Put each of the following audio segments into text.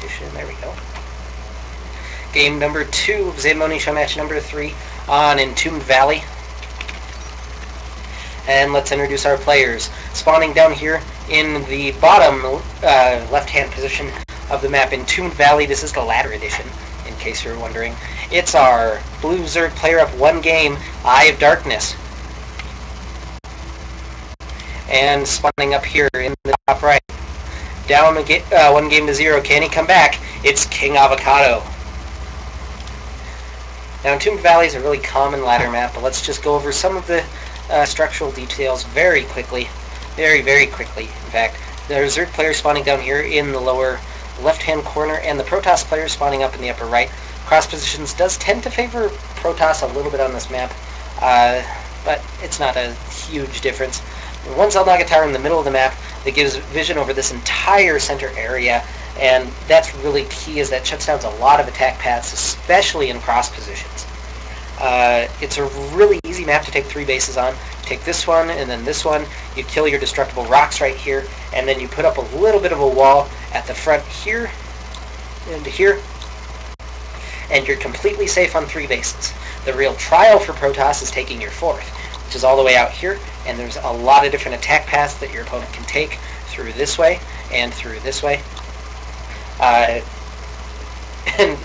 edition. There we go. Game number 2 of Zamboni Showmatch number 3 on Entombed Valley. And let's introduce our players. Spawning down here in the bottom left-hand position of the map, Entombed Valley. This is the ladder edition, in case you're wondering. It's our blue Zerg player up 1 game, EYEofDARKNES. And spawning up here in the top right, down 1 game to 0. Can he come back? It's Kingavocado. Now, Entombed Valley is a really common ladder map, but let's just go over some of the structural details very quickly. Very quickly, in fact. There's Zerg player spawning down here in the lower left-hand corner, and the Protoss player spawning up in the upper right. Cross positions does tend to favor Protoss a little bit on this map, but it's not a huge difference. One Xel'Naga tower in the middle of the map that gives vision over this entire center area, and that's really key, as that shuts down a lot of attack paths, especially in cross positions. It's a really easy map to take 3 bases on. Take this one and then this one. You kill your destructible rocks right here, and then you put up a little bit of a wall at the front here and here, and you're completely safe on 3 bases. The real trial for Protoss is taking your 4th, which is all the way out here, and there's a lot of different attack paths that your opponent can take through this way and through this way. And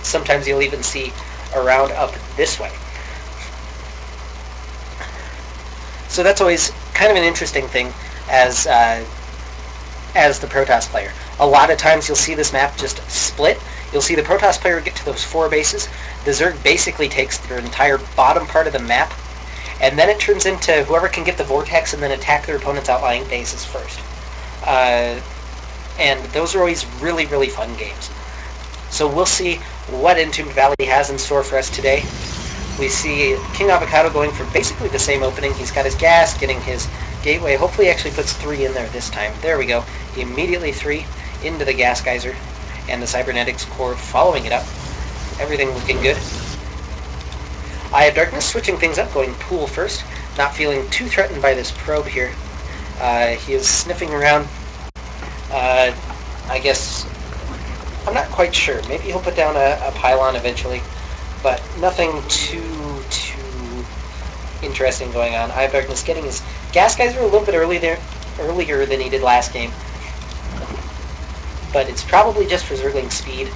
sometimes you'll even see around up this way. So that's always kind of an interesting thing as the Protoss player. A lot of times you'll see this map just split. You'll see the Protoss player get to those 4 bases. The Zerg basically takes their entire bottom part of the map, and then it turns into whoever can get the vortex and then attack their opponent's outlying bases first. And those are always really fun games. So we'll see what Entombed Valley has in store for us today. We see Kingavocado going for basically the same opening. He's got his gas, getting his gateway. Hopefully he actually puts 3 in there this time. There we go. He immediately 3 into the gas geyser, and the cybernetics core following it up. Everything looking good. EYEofDARKNES switching things up, going pool first. Not feeling too threatened by this probe here. He is sniffing around. I guess, I'm not quite sure. Maybe he'll put down a pylon eventually, but nothing too interesting going on. EYEofDARKNES getting his gas geyser a little bit earlier than he did last game, but it's probably just for Zergling speed,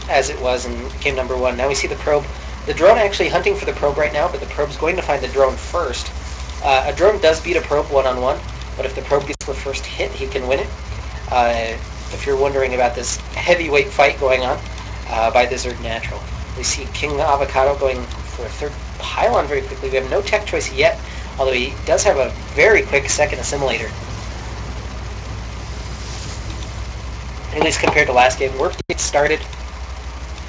as it was in game number 1. Now we see the probe. The drone actually hunting for the probe right now, but the probe's going to find the drone first. A drone does beat a probe one-on-one, but if the probe gets the first hit, he can win it. If you're wondering about this heavyweight fight going on by the Zerg Natural. We see Kingavocado going for a 3rd pylon very quickly. We have no tech choice yet, although he does have a very quick 2nd assimilator. At least compared to last game. Work gets started.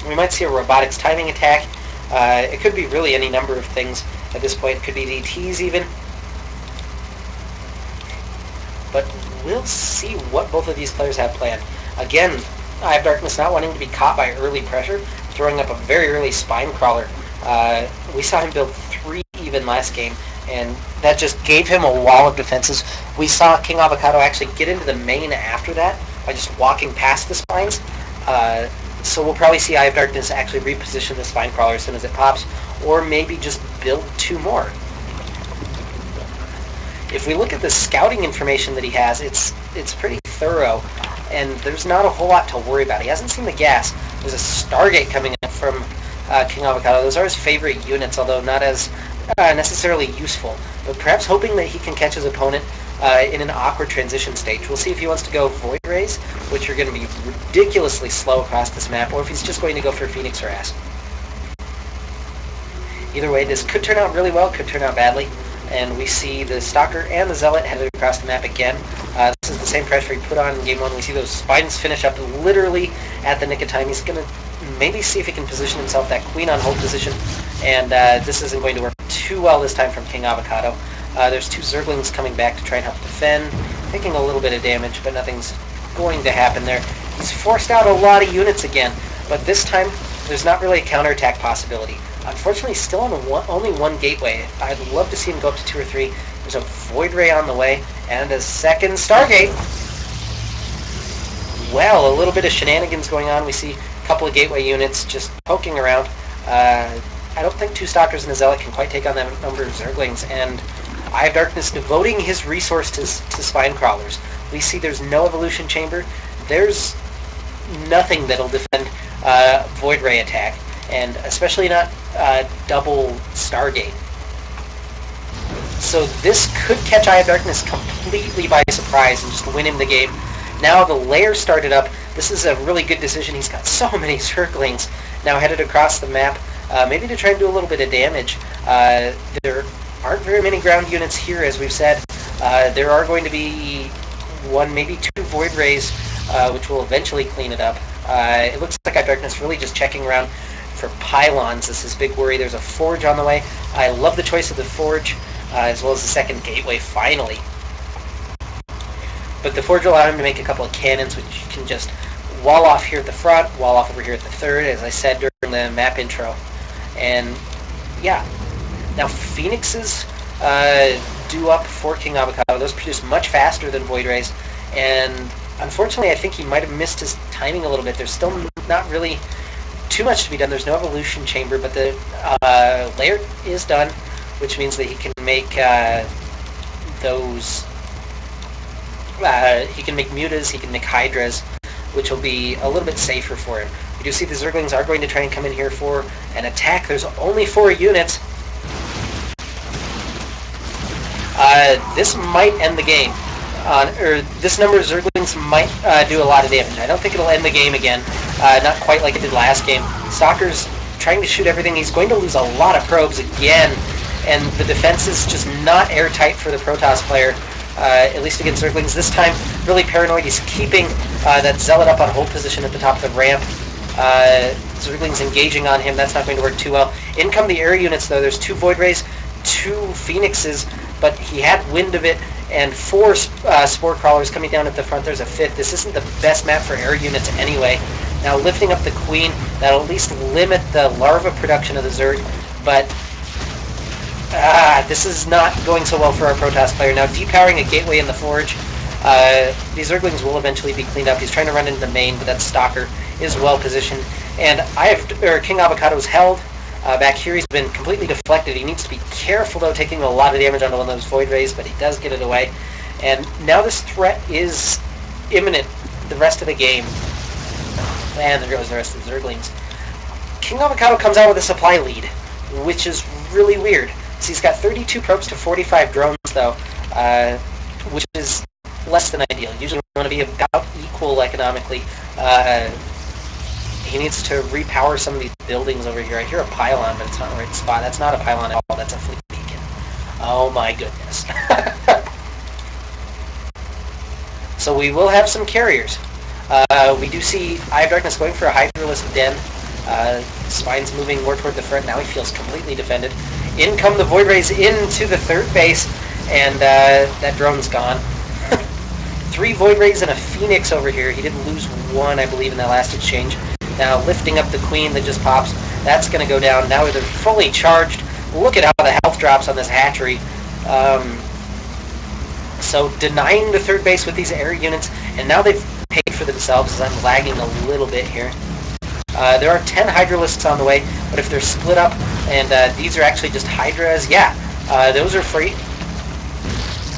We might see a robotics timing attack. It could be really any number of things at this point. It could be DTs even. But we'll see what both of these players have planned. Again, EYEofDARKNES not wanting to be caught by early pressure, throwing up a very early spine crawler. We saw him build 3 even last game, and that just gave him a wall of defenses. We saw Kingavocado actually get into the main after that by just walking past the spines. So we'll probably see EYEofDARKNES actually reposition the spine crawler as soon as it pops, or maybe just build 2 more. If we look at the scouting information that he has, it's pretty thorough, and there's not a whole lot to worry about. He hasn't seen the gas. There's a Stargate coming in from Kingavocado. Those are his favorite units, although not as necessarily useful, but perhaps hoping that he can catch his opponent in an awkward transition stage. We'll see if he wants to go Void Rays, which are going to be ridiculously slow across this map, or if he's just going to go for Phoenix Harass. Either way, this could turn out really well, could turn out badly. And we see the Stalker and the Zealot headed across the map again. This is the same pressure he put on in game 1. We see those spines finish up literally at the nick of time. He's going to maybe see if he can position himself that Queen on hold position. And this isn't going to work too well this time from Kingavocado. There's 2 Zerglings coming back to try and help defend, taking a little bit of damage, but nothing's going to happen there. He's forced out a lot of units again, but this time there's not really a counterattack possibility. Unfortunately, still on only 1 gateway. I'd love to see him go up to 2 or 3. There's a Void Ray on the way, and a 2nd Stargate. well. A little bit of shenanigans going on. We see a couple of gateway units just poking around. I don't think 2 Stalkers and a Zealot can quite take on that number of Zerglings, and Eye of Darkness devoting his resource to Spine Crawlers. We see there's no Evolution Chamber. There's nothing that'll defend Void Ray attack, and especially not double Stargate. So this could catch Eye of Darkness completely by surprise and just win him the game. Now the lair started up. This is a really good decision. He's got so many Zerglings now headed across the map, maybe to try and do a little bit of damage. There aren't very many ground units here, as we've said. There are going to be 1, maybe 2 Void Rays, which will eventually clean it up. It looks like Eye of Darkness really just checking around for pylons. This is big worry. There's a Forge on the way. I love the choice of the Forge, as well as the second gateway, finally. But the Forge will allow him to make a couple of cannons, which you can just wall off here at the front, wall off over here at the third, as I said during the map intro. And, yeah. Now, Phoenixes do up for Kingavocado. Those produce much faster than Void Rays, and unfortunately, I think he might have missed his timing a little bit. There's still not really too much to be done. There's no Evolution Chamber, but the lair is done, which means that he can make those... he can make Mutas, he can make Hydras, which will be a little bit safer for him. We do see the Zerglings are going to try and come in here for an attack. There's only 4 units. This might end the game. Or this number of Zerglings might do a lot of damage. I don't think it'll end the game again. Not quite like it did last game. Stalker's trying to shoot everything. He's going to lose a lot of probes again. And the defense is just not airtight for the Protoss player. At least against Zerglings. This time, really paranoid. He's keeping that Zealot up on hold position at the top of the ramp. Zerglings engaging on him. That's not going to work too well. In come the air units, though. There's 2 Void Rays, 2 Phoenixes, but he had wind of it, and 4 Spore Crawlers coming down at the front. There's a 5th. This isn't the best map for air units anyway. Now lifting up the Queen, that'll at least limit the larva production of the Zerg, but this is not going so well for our Protoss player. Now depowering a gateway in the Forge. These Zerglings will eventually be cleaned up. He's trying to run into the main, but that Stalker is well positioned. And Kingavocado's held. Back here he's been completely deflected. He needs to be careful, though, taking a lot of damage onto one of those Void Rays, but he does get it away. And now this threat is imminent the rest of the game. And there goes the rest of the Zerglings. Kingavocado comes out with a supply lead, which is really weird. So he's got 32 probes to 45 drones, though, which is less than ideal. Usually we want to be about equal economically. He needs to repower some of these buildings over here. I hear a pylon, but it's not the right spot. That's not a pylon at all. That's a fleet beacon. Oh my goodness. So we will have some carriers. We do see Eye of Darkness going for a Hydralisk Den. Spine's moving more toward the front. Now he feels completely defended. In come the Void Rays into the third base, and that drone's gone. 3 Void Rays and a Phoenix over here. He did lose 1, I believe, in that last exchange. Now lifting up the Queen that just pops. That's going to go down. Now they're fully charged. Look at how the health drops on this hatchery. So denying the third base with these air units, and now they've paid for themselves as I'm lagging a little bit here. There are 10 Hydralisks on the way, but if they're split up, and these are actually just Hydras, yeah, those are free.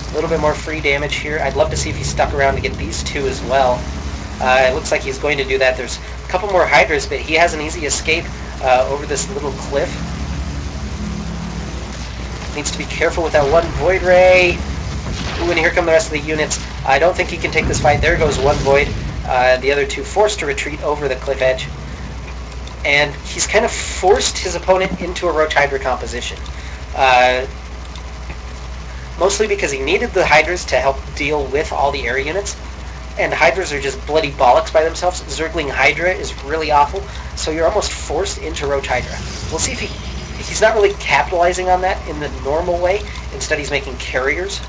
A little bit more free damage here. I'd love to see if he stuck around to get these 2 as well. It looks like he's going to do that. There's a couple more Hydras, but he has an easy escape over this little cliff. Needs to be careful with that 1 Void Ray. Ooh, and here come the rest of the units. I don't think he can take this fight. There goes 1 Void. The other 2 forced to retreat over the cliff edge. And he's kind of forced his opponent into a Roach Hydra composition. Mostly because he needed the Hydras to help deal with all the air units. And Hydras are just bloody bollocks by themselves. Zergling Hydra is really awful, so you're almost forced into Roach Hydra. We'll see if he's not really capitalizing on that in the normal way. Instead he's making carriers.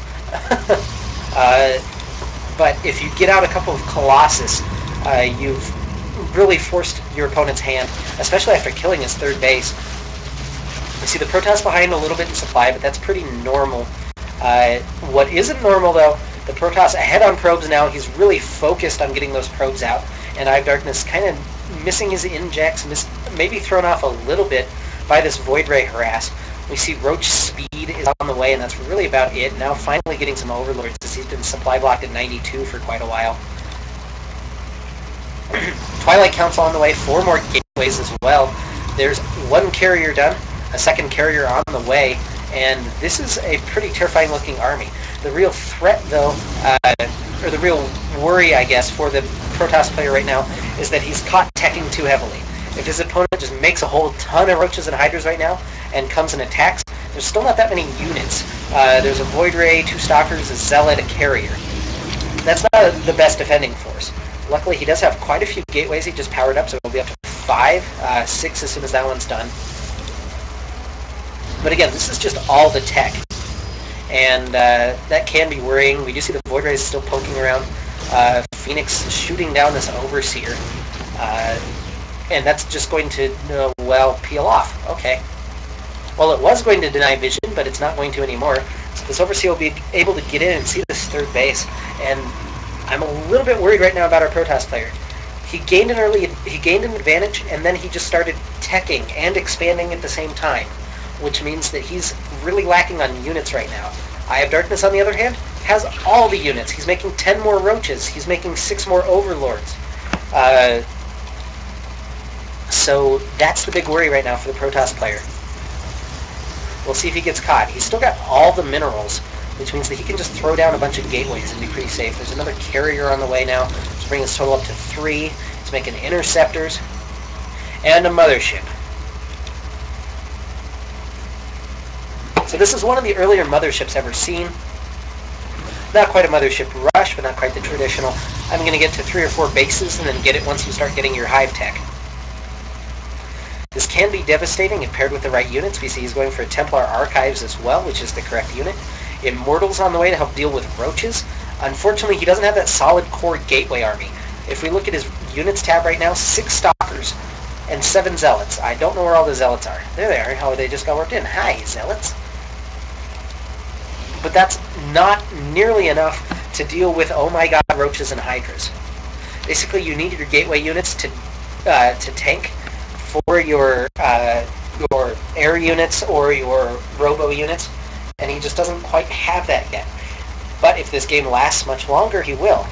But if you get out a couple of Colossus, you've really forced your opponent's hand, especially after killing his third base. You see the Protoss behind a little bit in supply, but that's pretty normal. What isn't normal, though, The Protoss ahead on probes now. He's really focused on getting those probes out. And Eye of Darkness kind of missing his injects, maybe thrown off a little bit by this Void Ray harass. We see Roach Speed is on the way, and that's really about it. Now finally getting some Overlords, as he's been supply blocked at 92 for quite a while. Twilight Council on the way, 4 more gateways as well. There's 1 carrier done, a 2nd carrier on the way, and this is a pretty terrifying looking army. The real threat, though, or the real worry, I guess, for the Protoss player right now is that he's caught teching too heavily. If his opponent just makes a whole ton of Roaches and Hydras right now and comes and attacks, there's still not that many units. There's a Void Ray, 2 Stalkers, a Zealot, a Carrier. That's not the best defending force. Luckily, he does have quite a few gateways he just powered up, so it'll be up to 5, 6 as soon as that one's done. But again, this is just all the tech, and that can be worrying. We do see the Void Rays still poking around. Phoenix shooting down this Overseer, and that's just going to, well, peel off. Okay. Well, it was going to deny vision, but it's not going to anymore. So this Overseer will be able to get in and see this 3rd base, and I'm a little bit worried right now about our Protoss player. He gained an advantage, and then he just started teching and expanding at the same time, which means that he's really lacking on units right now. Eye of Darkness, on the other hand, has all the units. He's making 10 more Roaches. He's making 6 more Overlords. So that's the big worry right now for the Protoss player. We'll see if he gets caught. He's still got all the minerals, which means that he can just throw down a bunch of gateways and be pretty safe. There's another carrier on the way now, to bring his total up to 3. He's making interceptors and a mothership. So this is one of the earlier motherships ever seen. Not quite a mothership rush, but not quite the traditional. I'm going to get to 3 or 4 bases and then get it once you start getting your hive tech. This can be devastating if paired with the right units. We see he's going for Templar Archives as well, which is the correct unit. Immortals on the way to help deal with Roaches. Unfortunately, he doesn't have that solid core gateway army. If we look at his units tab right now, 6 Stalkers and 7 Zealots. I don't know where all the Zealots are. There they are. How they just got worked in. Hi, Zealots. But that's not nearly enough to deal with, oh my god, Roaches and Hydras. Basically, you need your gateway units to tank for your air units or your robo units, and he just doesn't quite have that yet. But if this game lasts much longer, he will.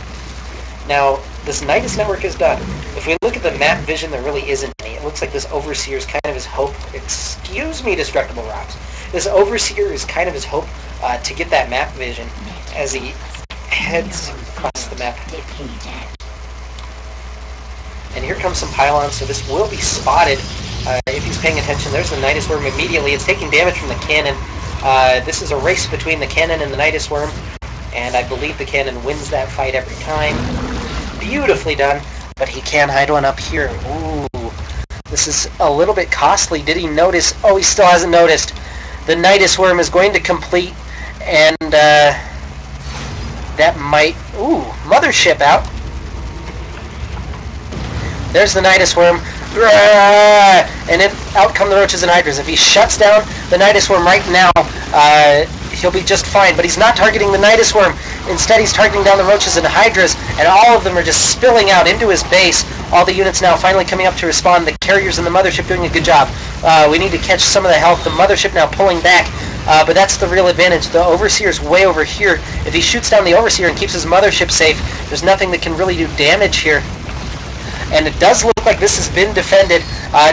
Now, this Nidus network is done. If we look at the map vision, there really isn't any. It looks like this Overseer is kind of his hope. Excuse me, Destructible Rocks. This Overseer is kind of his hope to get that map vision as he heads across the map. And here comes some pylons, so this will be spotted if he's paying attention. There's the Nidus Worm immediately. It's taking damage from the cannon. This is a race between the cannon and the Nidus Worm, and I believe the cannon wins that fight every time. Beautifully done, but he can hide one up here. Ooh, this is a little bit costly. Did he notice? Oh, he still hasn't noticed. The Nidus Worm is going to complete, and that might... Ooh, Mothership out. There's the Nidus Worm. And out come the Roaches and Hydras. If he shuts down the Nidus Worm right now, he'll be just fine. But he's not targeting the Nidus Worm. Instead, he's targeting down the Roaches and Hydras, and all of them are just spilling out into his base. All the units now finally coming up to respond. The carriers and the Mothership doing a good job. We need to catch some of the health. The Mothership now pulling back. But that's the real advantage. The Overseer's way over here. If he shoots down the Overseer and keeps his Mothership safe, there's nothing that can really do damage here. And it does look like this has been defended,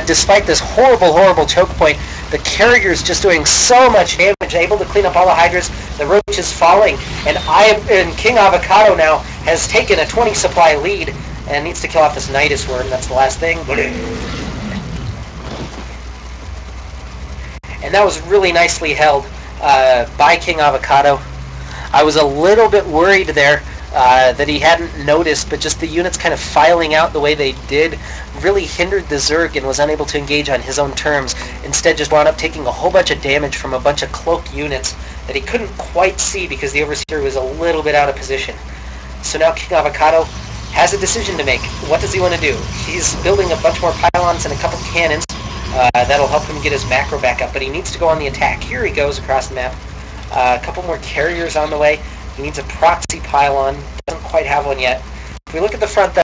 despite this horrible, horrible choke point. The carrier's just doing so much damage, able to clean up all the Hydras. The Roach is falling, and Kingavocado now has taken a 20 supply lead, and needs to kill off this Nidus Worm. That's the last thing. And that was really nicely held by Kingavocado. I was a little bit worried there that he hadn't noticed, but just the units kind of filing out the way they did really hindered the Zerg and was unable to engage on his own terms. Instead, just wound up taking a whole bunch of damage from a bunch of cloaked units that he couldn't quite see because the Overseer was a little bit out of position. So now Kingavocado has a decision to make. What does he want to do? He's building a bunch more pylons and a couple cannons. That'll help him get his macro back up, but he needs to go on the attack. Here he goes across the map. A couple more carriers on the way. He needs a proxy pylon. Doesn't quite have one yet. If we look at the front,